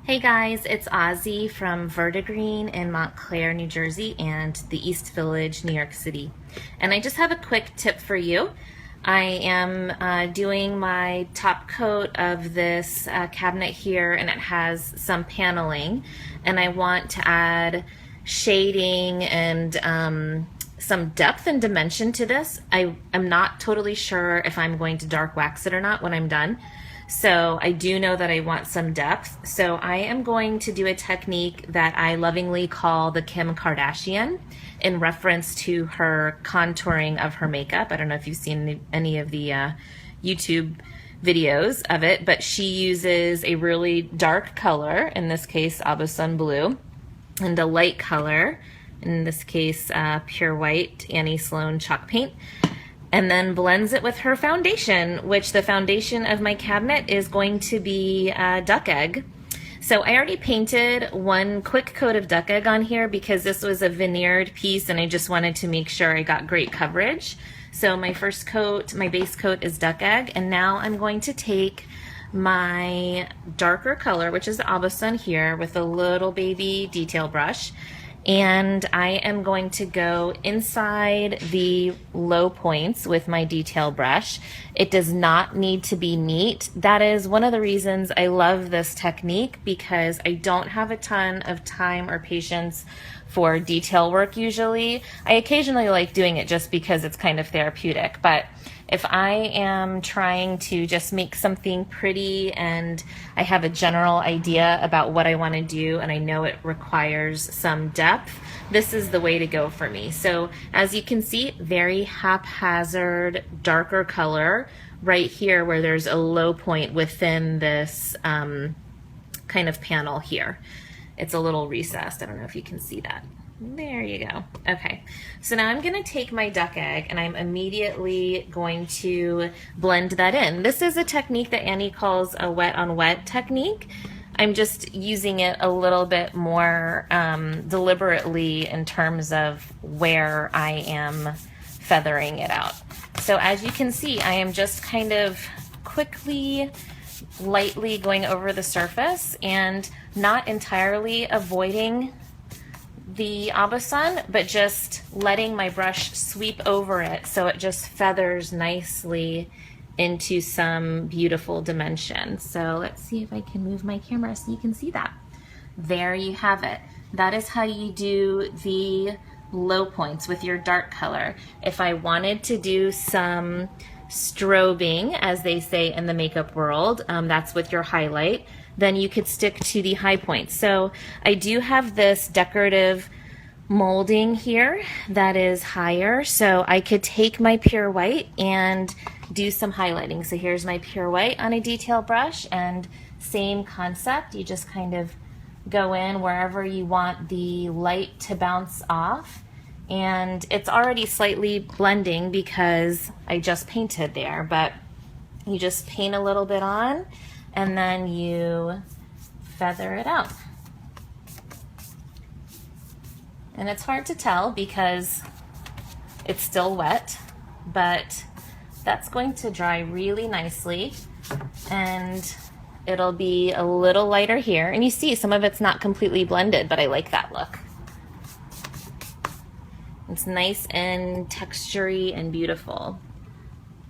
Hey guys, it's Ozzy from Vertigreen in Montclair, New Jersey and the East Village, New York City. And I just have a quick tip for you. I am doing my top coat of this cabinet here, and it has some paneling, and I want to add shading and some depth and dimension to this. I am not totally sure if I'm going to dark wax it or not when I'm done. So I do know that I want some depth. So I am going to do a technique that I lovingly call the Kim Kardashian in reference to her contouring of her makeup. I don't know if you've seen any of the YouTube videos of it, but she uses a really dark color, in this case Aubusson blue, and a light color, in this case pure white Sloan chalk paint, and then blends it with her foundation, which the foundation of my cabinet is going to be duck egg. So I already painted one quick coat of duck egg on here because this was a veneered piece and I just wanted to make sure I got great coverage. So my first coat, my base coat, is duck egg, and now I'm going to take my darker color, which is the Aubusson here, with a little baby detail brush, and I am going to go inside the low points with my detail brush. It does not need to be neat. That is one of the reasons I love this technique, because I don't have a ton of time or patience for detail work usually. I occasionally like doing it just because it's kind of therapeutic, but if I am trying to just make something pretty and I have a general idea about what I want to do and I know it requires some depth, this is the way to go for me. So as you can see, very haphazard, darker color right here where there's a low point within this kind of panel here. It's a little recessed. I don't know if you can see that. There you go. Okay, so now I'm going to take my duck egg and I'm immediately going to blend that in. This is a technique that Annie calls a wet on wet technique. I'm just using it a little bit more deliberately in terms of where I am feathering it out. So as you can see, I am just kind of quickly, lightly going over the surface and not entirely avoiding the Aubusson, but just letting my brush sweep over it so it just feathers nicely into some beautiful dimension. So let's see if I can move my camera so you can see that. There you have it. That is how you do the low points with your dark color. If I wanted to do some strobing, as they say in the makeup world, that's with your highlight, then you could stick to the high points. So I do have this decorative molding here that is higher, so I could take my pure white and do some highlighting. So here's my pure white on a detail brush, and same concept, you just kind of go in wherever you want the light to bounce off, and it's already slightly blending because I just painted there, but you just paint a little bit on and then you feather it out. And it's hard to tell because it's still wet, but that's going to dry really nicely and it'll be a little lighter here. And you see some of it's not completely blended, but I like that look. It's nice and textury and beautiful.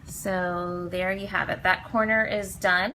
So there you have it. That corner is done.